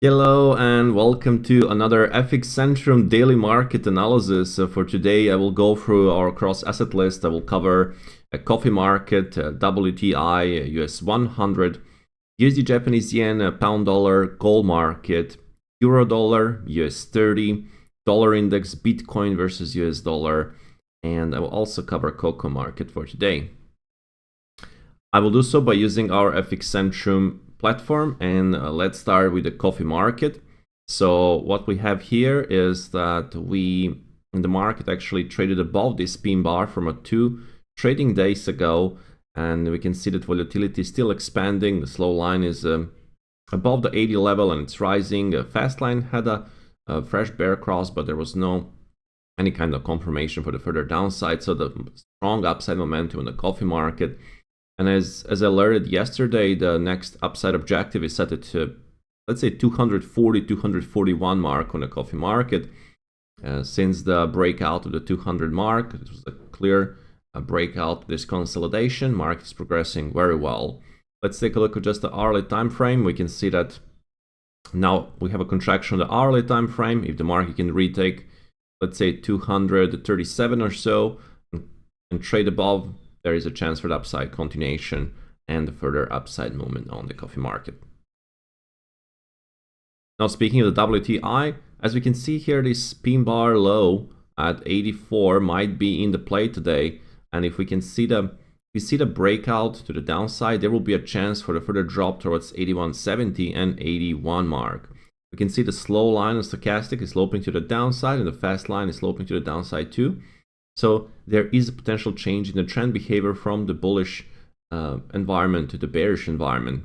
Hello and welcome to another FX Centrum daily market analysis. For today, I will go through our cross asset list. I will cover a coffee market, WTI, US100, USD Japanese yen, pound dollar, gold market, euro dollar, US30, dollar index, Bitcoin versus US dollar, and I will also cover cocoa market for today. I will do so by using our FX Centrum platform, and let's start with the coffee market. So what we have here is that the market actually traded above this pin bar from 2 trading days ago, and we can see that volatility is still expanding. The slow line is above the 80 level and it's rising. Fast line had a fresh bear cross, but there was no any kind of confirmation for the further downside. So the strong upside momentum in the coffee market. And as I alerted yesterday, the next upside objective is set at, let's say, 240, 241 mark on the coffee market. Since the breakout of the 200 mark, it was a clear breakout. This consolidation market is progressing very well. Let's take a look at just the hourly time frame. We can see that now we have a contraction on the hourly time frame. If the market can retake, let's say, 237 or so and trade above, there is a chance for the upside continuation and the further upside movement on the coffee market. Now, speaking of the WTI, as we can see here, this pin bar low at 84 might be in the play today. And if we can see the breakout to the downside, there will be a chance for the further drop towards 81.70 and 81 mark. We can see the slow line on stochastic is sloping to the downside, and the fast line is sloping to the downside too. So there is a potential change in the trend behavior from the bullish environment to the bearish environment.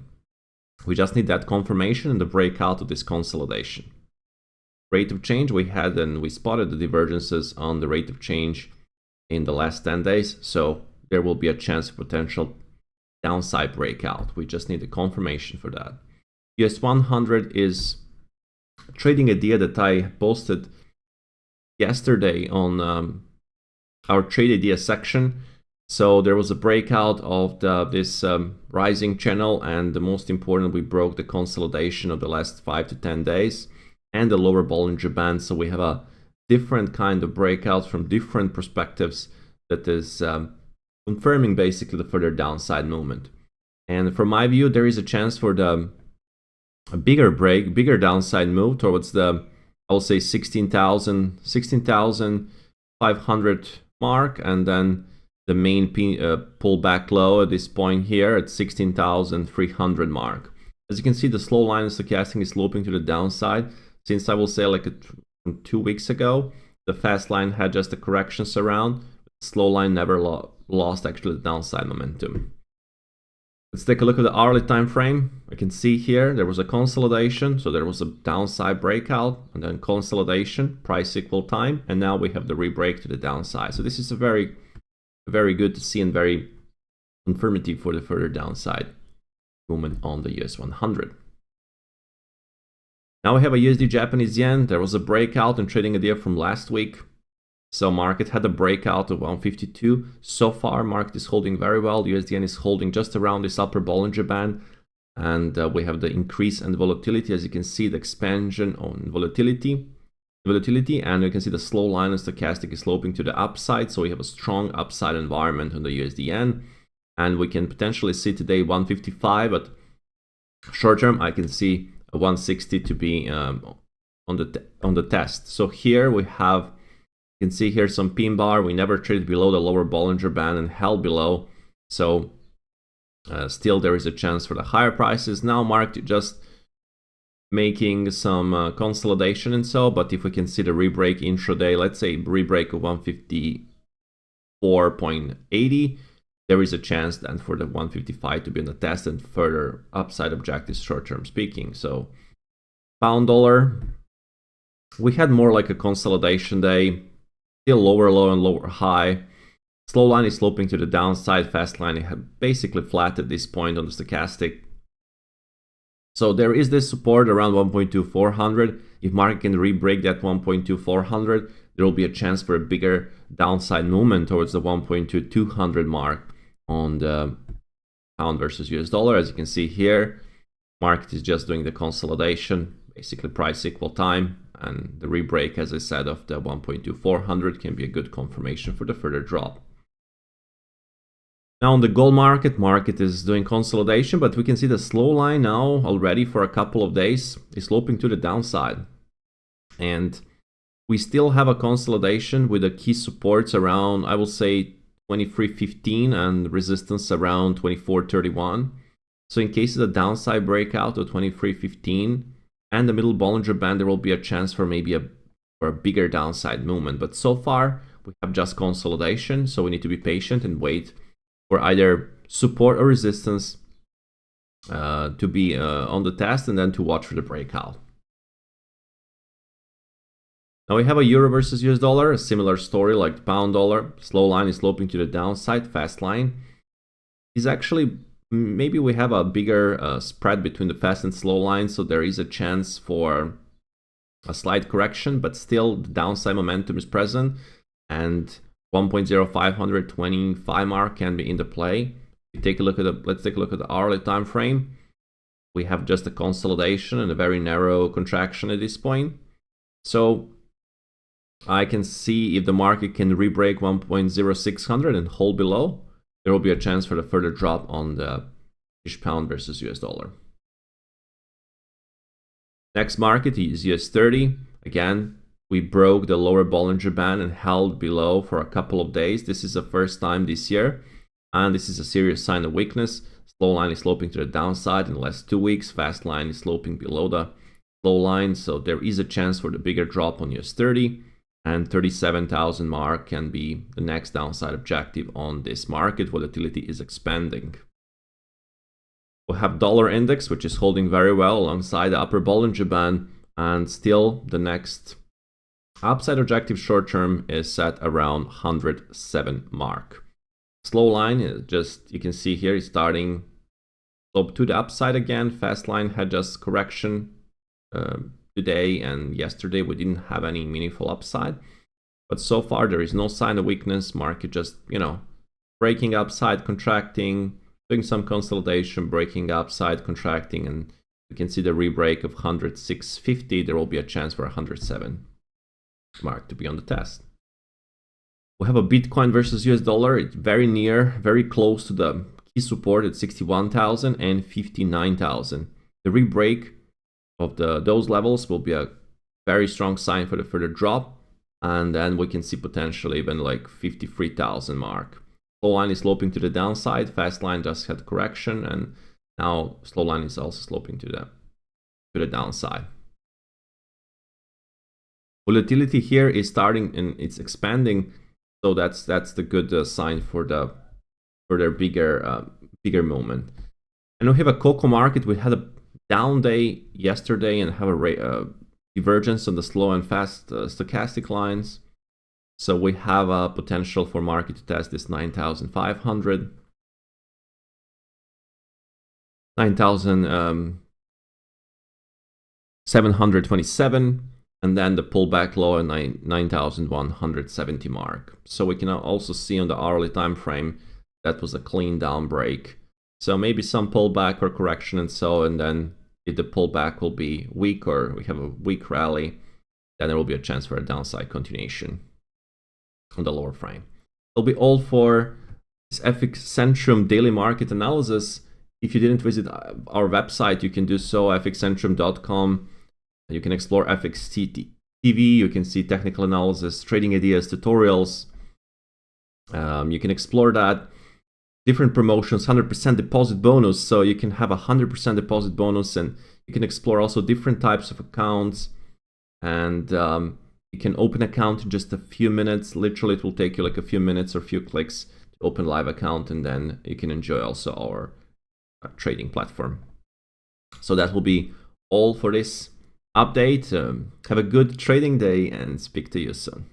We just need that confirmation and the breakout of this consolidation. Rate of change we had, and we spotted the divergences on the rate of change in the last 10 days. So there will be a chance of potential downside breakout. We just need a confirmation for that. US100 is trading idea that I posted yesterday on our trade idea section. So there was a breakout of this rising channel, and the most important, we broke the consolidation of the last 5 to 10 days and the lower Bollinger Band. So we have a different kind of breakout from different perspectives that is confirming basically the further downside movement. And from my view, there is a chance for a bigger downside move towards the, I will say, 16,500 mark, and then the main pullback low at this point here at 16,300 mark. As you can see, the slow line of stochastic is sloping to the downside. Since I will say like 2 weeks ago, the fast line had just the corrections around. The slow line never lost actually the downside momentum. Let's take a look at the hourly time frame. I can see here there was a consolidation, so there was a downside breakout and then consolidation, price equal time, and now we have the rebreak to the downside. So this is a very good to see and very confirmative for the further downside movement on the US100. Now we have a USD Japanese yen. There was a breakout in trading idea from last week. So market had a breakout of 152. So far, market is holding very well. The USD yen is holding just around this upper Bollinger Band. And we have the increase in volatility. As you can see, the expansion on volatility. And you can see the slow line of stochastic is sloping to the upside. So we have a strong upside environment on the USD yen. And we can potentially see today 155. But short term, I can see a 160 to be on the test. So here we have, you can see here some pin bar. We never traded below the lower Bollinger Band and held below. So still there is a chance for the higher prices. Now market just making some consolidation and so, but if we can see the rebreak intraday, let's say rebreak of 154.80, there is a chance then for the 155 to be on the test and further upside objectives short term speaking. So pound dollar, we had more like a consolidation day. Still lower low and lower high. Slow line is sloping to the downside. Fast line had basically flat at this point on the stochastic. So there is this support around 1.2400. If market can re-break that 1.2400, there will be a chance for a bigger downside movement towards the 1.2200 mark on the pound versus US dollar. As you can see here, market is just doing the consolidation, basically price equal time, and the rebreak, as I said, of the 1.2400 can be a good confirmation for the further drop. Now on the gold market is doing consolidation, but we can see the slow line now already for a couple of days is sloping to the downside. And we still have a consolidation with the key supports around, I will say, 23.15 and resistance around 24.31. So in case of the downside breakout of 23.15 and the middle Bollinger Band, there will be a chance for maybe for a bigger downside movement. But so far, we have just consolidation, so we need to be patient and wait for either support or resistance to be on the test, and then to watch for the breakout. Now we have a euro versus US dollar, a similar story like the pound dollar. Slow line is sloping to the downside, fast line is actually, maybe we have a bigger spread between the fast and slow line, so there is a chance for a slight correction, but still the downside momentum is present, and 1.0525 mark can be in the play. Let's take a look at the hourly time frame. We have just a consolidation and a very narrow contraction at this point. So I can see if the market can rebreak 1.0600 and hold below, there will be a chance for the further drop on the British pound versus US dollar. Next market is US30. Again, we broke the lower Bollinger Band and held below for a couple of days. This is the first time this year, and this is a serious sign of weakness. Slow line is sloping to the downside in the last 2 weeks. Fast line is sloping below the slow line, so there is a chance for the bigger drop on US30. And 37,000 mark can be the next downside objective on this market. Volatility is expanding. We have dollar index, which is holding very well alongside the upper Bollinger Band, and still the next upside objective short term is set around 107 mark. Slow line is just, you can see here, is starting slope to the upside again. Fast line had just correction today, and yesterday we didn't have any meaningful upside, but so far there is no sign of weakness. Market just, breaking upside, contracting, doing some consolidation, breaking upside, contracting, and you can see the rebreak of 106.50. There will be a chance for 107 mark to be on the test. We have a Bitcoin versus US dollar. It's very near, very close to the key support at 61,000 and 59,000. The rebreak of those levels will be a very strong sign for the further drop, and then we can see potentially even like 53,000 mark. Slow line is sloping to the downside. Fast line just had correction, and now slow line is also sloping to the downside. Volatility here is starting and it's expanding, so that's the good sign for their bigger moment. And we have a cocoa market. We had a down day yesterday and have a divergence on the slow and fast stochastic lines. So we have a potential for market to test this 9,500, 9,727, and then the pullback low at 9,170 mark. So we can also see on the hourly time frame that was a clean down break. So maybe some pullback or correction, and then if the pullback will be weak or we have a weak rally, then there will be a chance for a downside continuation on the lower frame. It'll be all for this FX Centrum daily market analysis. If you didn't visit our website, you can do so, fxcentrum.com. You can explore FX TV, you can see technical analysis, trading ideas, tutorials. You can explore that. Different promotions, 100% deposit bonus, so you can have a 100% deposit bonus, and you can explore also different types of accounts, and you can open an account in just a few minutes. Literally, it will take you like a few minutes or a few clicks to open live account, and then you can enjoy also our trading platform. So that will be all for this update. Have a good trading day and speak to you soon.